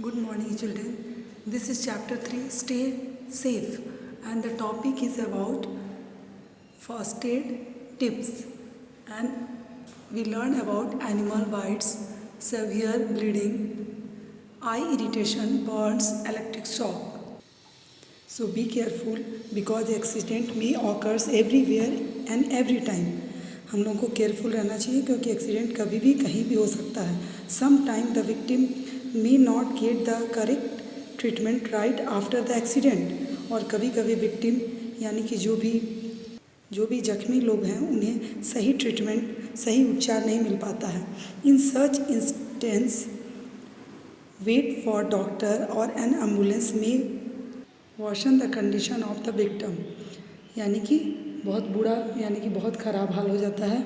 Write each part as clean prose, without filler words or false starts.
Good morning, children. This is chapter 3, Stay Safe, and the topic is about first aid tips. And we learn about animal bites, severe bleeding, eye irritation, burns, electric shock. So be careful because accident may occurs everywhere and every time. हम लोगों को careful रहना चाहिए क्योंकि accident कभी भी कहीं भी हो सकता है. Some time the victim may not get the correct treatment right after the accident. और कभी कभी विक्टिम यानी कि जो भी जख्मी लोग हैं उन्हें सही ट्रीटमेंट, सही उपचार नहीं मिल पाता है. In such instance wait for doctor or an ambulance may worsen the condition of the victim. यानी कि बहुत बुरा यानी कि बहुत ख़राब हाल हो जाता है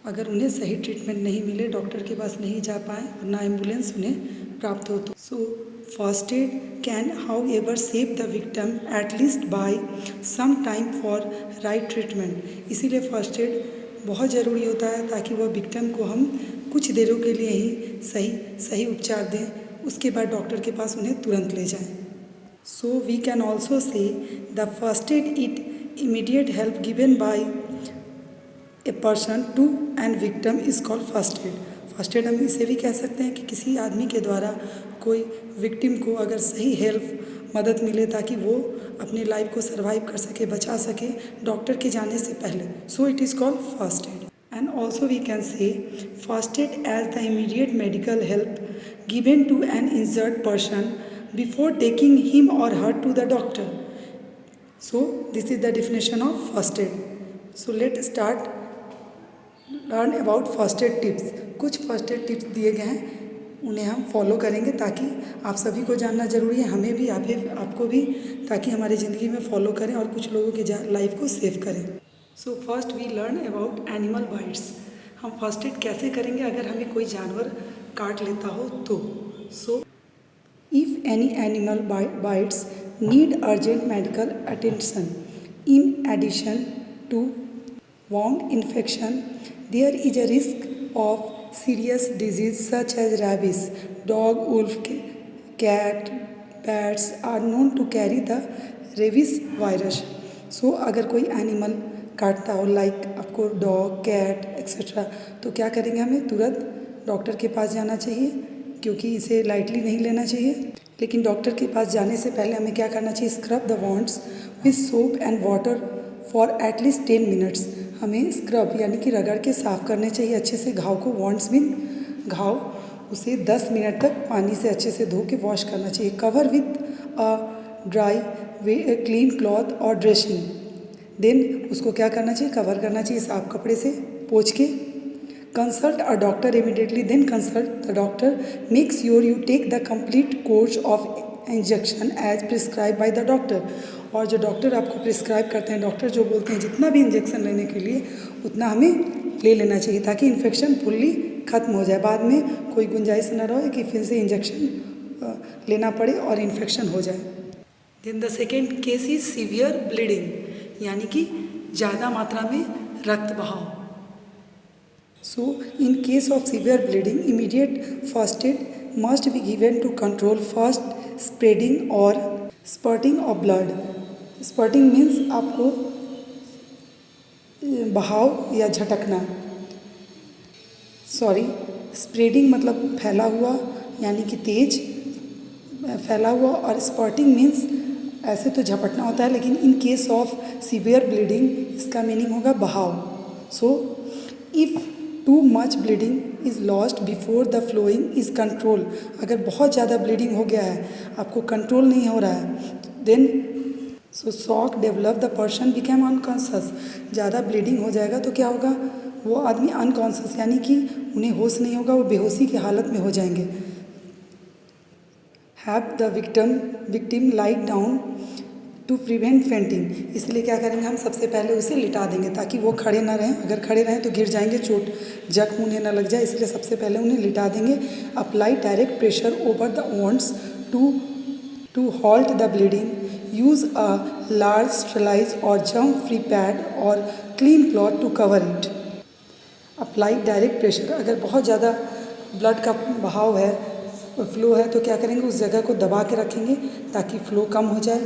अगर उन्हें सही ट्रीटमेंट नहीं मिले, डॉक्टर के पास नहीं जा पाए और ना एम्बुलेंस उन्हें प्राप्त हो. तो so first aid can however save the victim at least by some time for right treatment. इसीलिए फर्स्ट एड बहुत ज़रूरी होता है ताकि वह विक्टिम को हम कुछ देरों के लिए ही सही उपचार दें, उसके बाद डॉक्टर के पास उन्हें तुरंत ले जाएं. So we can also say the first aid is immediate help given by a person to and victim is called first aid. First aid हम इसे भी कह सकते हैं कि किसी आदमी के द्वारा कोई विक्टिम को अगर सही हेल्प मदद मिले ताकि वो अपनी लाइफ को सर्वाइव कर सके, बचा सके डॉक्टर के जाने से पहले. So it is called first aid. And also we can say first aid as the immediate medical help given to an injured person before taking him or her to the doctor. So this is the definition of first aid. So let's start learn about first aid tips. कुछ first aid tips दिए गए हैं, उन्हें हम follow करेंगे ताकि आप सभी को जानना ज़रूरी है, हमें भी आपको भी, ताकि हमारी ज़िंदगी में फॉलो करें और कुछ लोगों की लाइफ को सेव करें. So first we learn about animal bites. हम फर्स्ट एड कैसे करेंगे अगर हमें कोई जानवर काट लेता हो तो. So if any animal bites need urgent medical attention in addition to wound infection, there is a risk of serious disease such as rabies. Dog, wolf, cat, bats are known to carry the rabies virus. So अगर कोई animal काटता हो like आपको dog, cat etcetera, तो क्या करेंगे, हमें तुरंत डॉक्टर के पास जाना चाहिए क्योंकि इसे लाइटली नहीं लेना चाहिए. लेकिन डॉक्टर के पास जाने से पहले हमें क्या करना चाहिए, scrub the wands with soap and water for at least 10 minutes. हमें स्क्रब यानी कि रगड़ के साफ़ करने चाहिए अच्छे से घाव को. वॉन्ड्स मीन घाव, उसे 10 मिनट तक पानी से अच्छे से धो के वॉश करना चाहिए. Cover with a dry clean cloth और ड्रेसिंग. देन उसको क्या करना चाहिए, कवर करना चाहिए साफ कपड़े से पोंछ के. Consult a doctor immediately. Then consult the doctor. Make sure you take the complete course of injection as prescribe by the doctor. और जो डॉक्टर आपको प्रिस्क्राइब करते हैं, डॉक्टर जो बोलते हैं जितना भी इंजेक्शन लेने के लिए उतना हमें ले लेना चाहिए ताकि इन्फेक्शन फुल्ली ख़त्म हो जाए. बाद में कोई गुंजाइश न रहे कि फिर से इंजेक्शन लेना पड़े और इन्फेक्शन हो जाए. Then the second case is severe bleeding, यानी कि ज़्यादा मात्रा में रक्त बहाव. So in case of severe bleeding immediate first aid must be given to control first spreading or spurting of blood. Spurting means आपको बहाव या झटकना. स्प्रेडिंग मतलब फैला हुआ यानी कि तेज फैला हुआ, और स्पर्टिंग मीन्स ऐसे तो झपटना होता है लेकिन इन केस ऑफ सीवियर ब्लीडिंग इसका मीनिंग होगा बहाव. So if too much bleeding is lost before the following is control. अगर बहुत ज़्यादा ब्लीडिंग हो गया है, आपको कंट्रोल नहीं हो रहा है, then so shock develop the person become unconscious. ज़्यादा ब्लीडिंग हो जाएगा तो क्या होगा, वो आदमी अनकॉन्शियस यानी कि उन्हें होश नहीं होगा, वो बेहोशी की हालत में हो जाएंगे. Have the victim light down to prevent fainting. इसलिए क्या करेंगे, हम सबसे पहले उसे लिटा देंगे ताकि वो खड़े ना रहें. अगर खड़े रहें तो गिर जाएंगे, चोट जख्म उन्हें ना लग जाए, इसलिए सबसे पहले उन्हें लिटा देंगे. Apply direct pressure over the wounds to halt the bleeding. Use a large sterilize or germ free pad or clean cloth to cover it. Apply direct pressure. अगर बहुत ज़्यादा ब्लड का बहाव है फ्लो है तो क्या करेंगे, उस जगह को दबा के रखेंगे ताकि फ्लो कम हो जाए,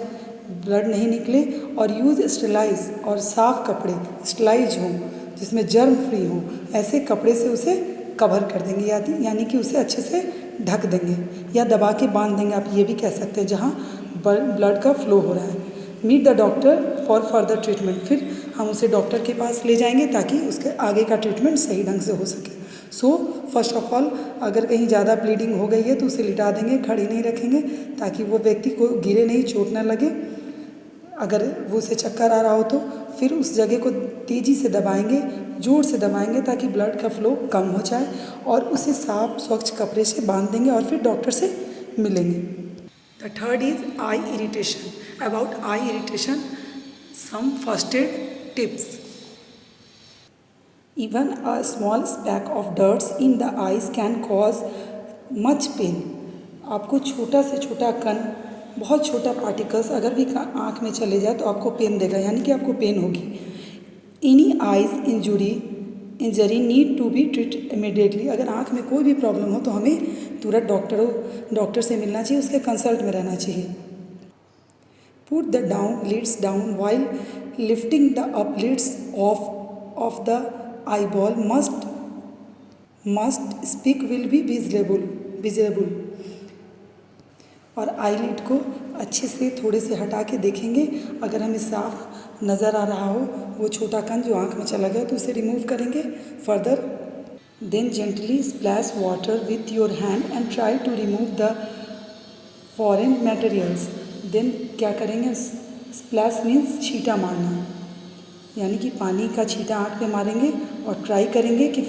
ब्लड नहीं निकले। और यूज़ स्टेलाइज और साफ़ कपड़े, स्टेलाइज हों जिसमें जर्म फ्री हो, ऐसे कपड़े से उसे कवर कर देंगे, यानी कि उसे अच्छे से ढक देंगे या दबा के बांध देंगे, आप ये भी कह सकते हैं, जहाँ ब्लड का फ्लो हो रहा है। Meet the doctor for further treatment, फिर हम उसे डॉक्टर के पास ले जाएंगे ताकि उसके आगे का ट्रीटमेंट सही ढंग से हो सके। सो फर्स्ट ऑफ ऑल अगर कहीं ज़्यादा ब्लीडिंग हो गई है तो उसे लिटा देंगे, खड़ी नहीं रखेंगे ताकि वो व्यक्ति को गिरे नहीं, चोट ना लगे। अगर वो उसे चक्कर आ रहा हो तो फिर उस जगह को तेज़ी से दबाएंगे, जोर से दबाएंगे ताकि ब्लड का फ्लो कम हो जाए और उसे साफ स्वच्छ कपड़े से बांध देंगे और फिर डॉक्टर से मिलेंगे। The third is eye irritation. About eye irritation, some first aid tips. Even a small speck of dirt in the eyes can cause much pain. आपको छोटा से छोटा कण, बहुत छोटा पार्टिकल्स अगर भी आँख में चले जाए तो आपको पेन देगा, यानी कि आपको पेन होगी। Any eyes injury need to be treat immediately. अगर आँख में कोई भी प्रॉब्लम हो तो हमें तुरंत डॉक्टर से मिलना चाहिए, उसके कंसल्ट में रहना चाहिए। Put the down lids down while lifting the up lids of the eyeball must speak will be visible। और आईलिड को अच्छे से थोड़े से हटा के देखेंगे, अगर हमें साफ नज़र आ रहा हो वो छोटा कण जो आँख में चला गया तो उसे रिमूव करेंगे further. Then gently splash water with your hand and try to remove the foreign materials. Then क्या करेंगे, स्प्लैश मीन्स छींटा मारना, यानी कि पानी का छींटा आँख पे मारेंगे और ट्राई करेंगे कि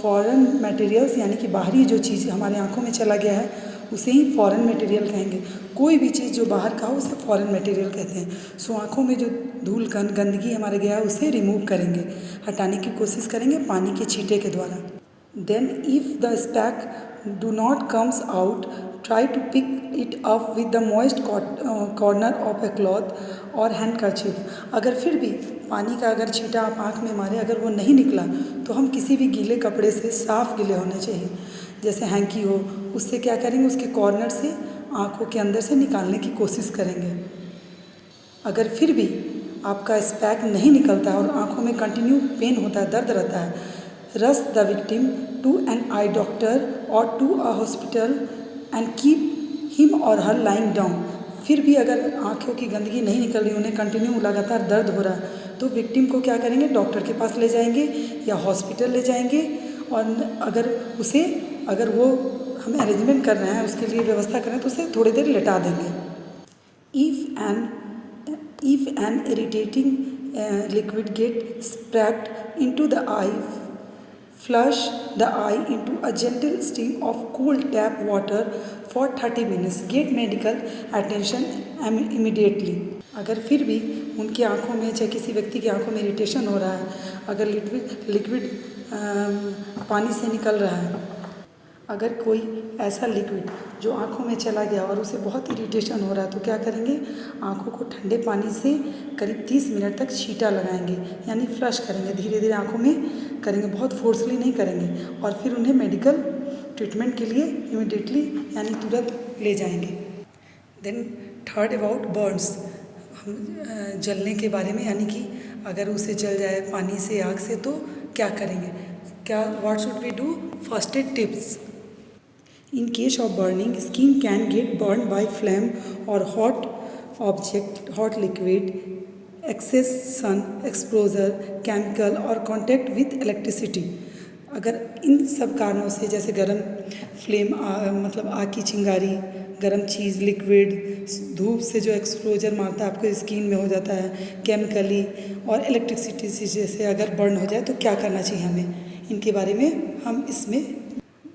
फॉरेन मटेरियल्स, यानी कि बाहरी जो चीज़ हमारे आँखों में चला गया है उसे ही फॉरेन मटेरियल कहेंगे। कोई भी चीज़ जो बाहर का हो उसे फॉरेन मटेरियल कहते हैं। सो आँखों में जो धूल कण गंदगी हमारे गया है उसे रिमूव करेंगे, हटाने की कोशिश करेंगे पानी के छींटे के द्वारा। Then if the speck do not comes out, try to pick it up with the moist corner of a cloth or handkerchief. अगर फिर भी पानी का अगर छींटा आप आँख में मारे, अगर वो नहीं निकला तो हम किसी भी गीले कपड़े से, साफ़ गीले होने चाहिए, जैसे हैंकी हो, उससे क्या करेंगे, उसके कॉर्नर से आँखों के अंदर से निकालने की कोशिश करेंगे। अगर फिर भी आपका स्पैक नहीं निकलता है और आँखों में कंटिन्यू पेन होता है, दर्द रहता है, rush the victim to an eye doctor or to a hospital and keep him or her lying down. फिर भी अगर आँखों की गंदगी नहीं निकल रही, उन्हें कंटिन्यू लगातार दर्द हो रहा है, तो विक्टिम को क्या करेंगे, डॉक्टर के पास ले जाएंगे या हॉस्पिटल ले जाएंगे। और अगर वो हम अरेंजमेंट कर रहे हैं, उसके लिए व्यवस्था कर रहे हैं, तो उसे थोड़ी देर लेटा देंगे। If an irritating liquid get sprayed into the eye, flush the eye into a gentle stream of cool tap water for 30 minutes. Get medical attention immediately. अगर फिर भी उनकी आँखों में, चाहे किसी व्यक्ति की आँखों में इरिटेशन हो रहा है, अगर लिक्विड पानी से निकल रहा है, अगर कोई ऐसा लिक्विड जो आँखों में चला गया और उसे बहुत इरिटेशन हो रहा है, तो क्या करेंगे, आँखों को ठंडे पानी से करीब 30 मिनट तक छींटा लगाएंगे, यानी फ्लश करेंगे, धीरे धीरे आँखों में करेंगे, बहुत फोर्सली नहीं करेंगे। और फिर उन्हें मेडिकल ट्रीटमेंट के लिए इमीडिएटली यानी तुरंत ले जाएंगे। देन थर्ड अबाउट बर्न्स, हम जलने के बारे में, यानी कि अगर उसे जल जाए पानी से, आग से, तो क्या करेंगे, what should we do, first aid tips. In case of burning, skin can get burned by flame or hot object, hot liquid, excess sun exposure, chemical or contact with electricity। अगर इन सब कारणों से, जैसे गर्म फ्लेम, मतलब आग की चिंगारी, गर्म चीज़, लिक्विड, धूप से जो एक्सपोजर मारता है आपको स्किन में हो जाता है, केमिकली और इलेक्ट्रिसिटी से जैसे अगर बर्न हो जाए तो क्या करना चाहिए हमें, इनके बारे में हम इसमें।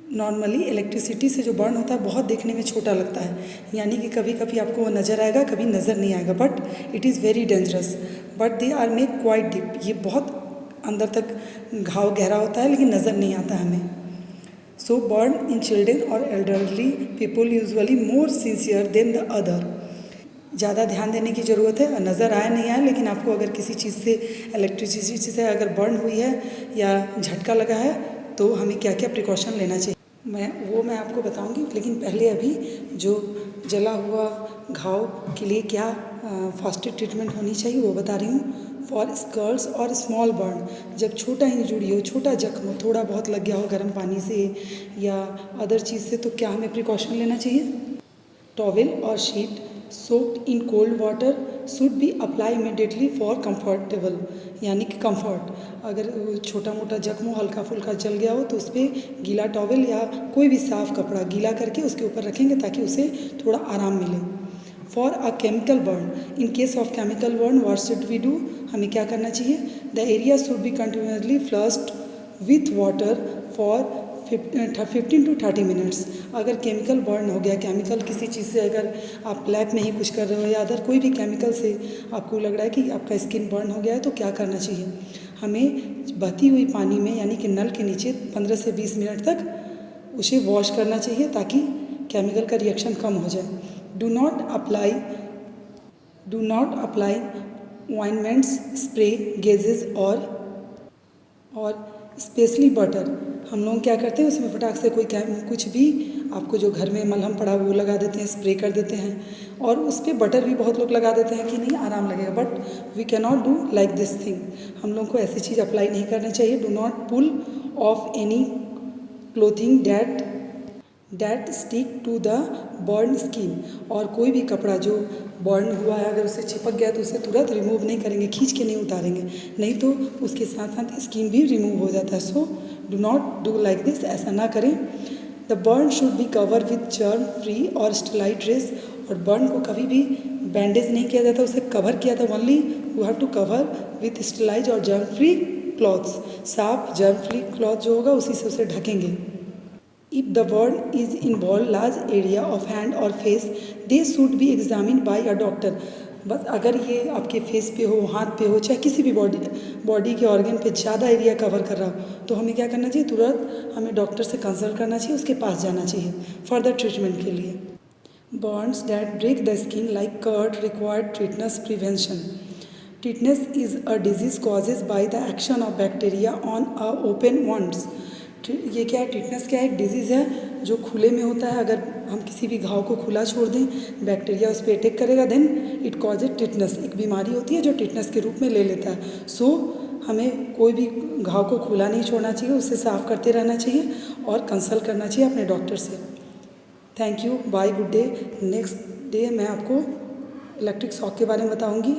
नॉर्मली इलेक्ट्रिसिटी से जो बर्न होता है बहुत देखने में छोटा लगता है, यानी कि कभी कभी आपको वो नज़र आएगा, कभी नज़र नहीं आएगा, but it is very dangerous, but they are make quite deep. ये बहुत अंदर तक घाव गहरा होता है लेकिन नज़र नहीं आता हमें। सो बर्न इन चिल्ड्रेन और elderly people usually more sincere than the other. ज़्यादा ध्यान देने की ज़रूरत है, नज़र आए नहीं आए, लेकिन आपको अगर किसी चीज़ से, इलेक्ट्रिसिटी से अगर बर्न हुई है या झटका लगा है तो हमें क्या क्या प्रिकॉशन लेना चाहिए। मैं आपको बताऊंगी, लेकिन पहले अभी जो जला हुआ घाव के लिए क्या फर्स्ट एड ट्रीटमेंट होनी चाहिए वो बता रही हूँ। फॉर स्कर्स और स्मॉल बर्न, जब छोटा इंजुरी हो, छोटा जख्म हो, थोड़ा बहुत लग गया हो गर्म पानी से या अदर चीज़ से, तो क्या हमें प्रिकॉशन लेना चाहिए? टॉवेल और sheet soaked in cold water should be applied immediately for comfortable, यानी कि कंफर्ट। अगर छोटा मोटा जख्म हो, हल्का फुल्का जल गया हो, तो उस पर गीला टॉवेल या कोई भी साफ़ कपड़ा गीला करके उसके ऊपर रखेंगे ताकि उसे थोड़ा आराम मिले। For a chemical burn, in case of chemical burn what should we do, हमें क्या करना चाहिए? The area should be continuously flushed with water for 15 to 30 minutes. अगर केमिकल बर्न हो गया, केमिकल किसी चीज़ से, अगर आप लैब में ही कुछ कर रहे हो या अदर कोई भी केमिकल से आपको लग रहा है कि आपका स्किन बर्न हो गया है, तो क्या करना चाहिए? हमें बहती हुई पानी में यानी कि नल के नीचे 15 से 20 मिनट तक उसे वॉश करना चाहिए ताकि केमिकल का रिएक्शन कम हो जाए। Do not apply ointments, spray, gauzes or specially butter. हम लोग क्या करते हैं, उसमें फटाक से कुछ भी आपको जो घर में मलहम पड़ा वो लगा देते हैं, स्प्रे कर देते हैं, और उस पर बटर भी बहुत लोग लगा देते हैं कि नहीं आराम लगेगा, but we can not do like this thing. हम लोग को ऐसी चीज़ अप्लाई नहीं करनी चाहिए। Do not pull off any clothing that stick to the burn skin, और कोई भी कपड़ा जो बर्न हुआ है अगर उसे चिपक गया तो उसे तुरंत रिमूव नहीं करेंगे, खींच के नहीं उतारेंगे, नहीं तो उसके साथ साथ स्किन भी रिमूव हो जाता है। So do not do like this, ऐसा ना करें। The burn should be cover with germ free और स्टेलाइट ड्रेस, और बर्न को कभी भी बैंडेज नहीं किया जाता, उसे कवर किया था only you have to cover with sterilize और जर्म फ्री क्लॉथ्स। साफ जर्म फ्री क्लॉथ जो होगा उसी से उसे ढकेंगे। If the burn is involved large area of hand or face, they should be examined by a doctor. बस अगर ये आपके फेस पे हो, हाथ पे हो, चाहे किसी भी बॉडी के ऑर्गन पे ज़्यादा एरिया कवर कर रहा हो, तो हमें क्या करना चाहिए? तुरंत हमें डॉक्टर से कंसल्ट करना चाहिए, उसके पास जाना चाहिए फर्दर ट्रीटमेंट के लिए। Burns that break the skin like cut required tetanus prevention. Tetanus is a disease causes by the action of bacteria on a open wounds. ये क्या है? टिटनस क्या है? एक डिजीज़ है जो खुले में होता है। अगर हम किसी भी घाव को खुला छोड़ दें, बैक्टीरिया उस पर अटैक करेगा, देन इट कॉजेज टिटनस। एक बीमारी होती है जो टिटनस के रूप में ले लेता है। सो हमें कोई भी घाव को खुला नहीं छोड़ना चाहिए, उसे साफ़ करते रहना चाहिए और कंसल्ट करना चाहिए अपने डॉक्टर से। Thank you, bye, good day. Next day मैं आपको इलेक्ट्रिक शॉक के बारे में बताऊँगी।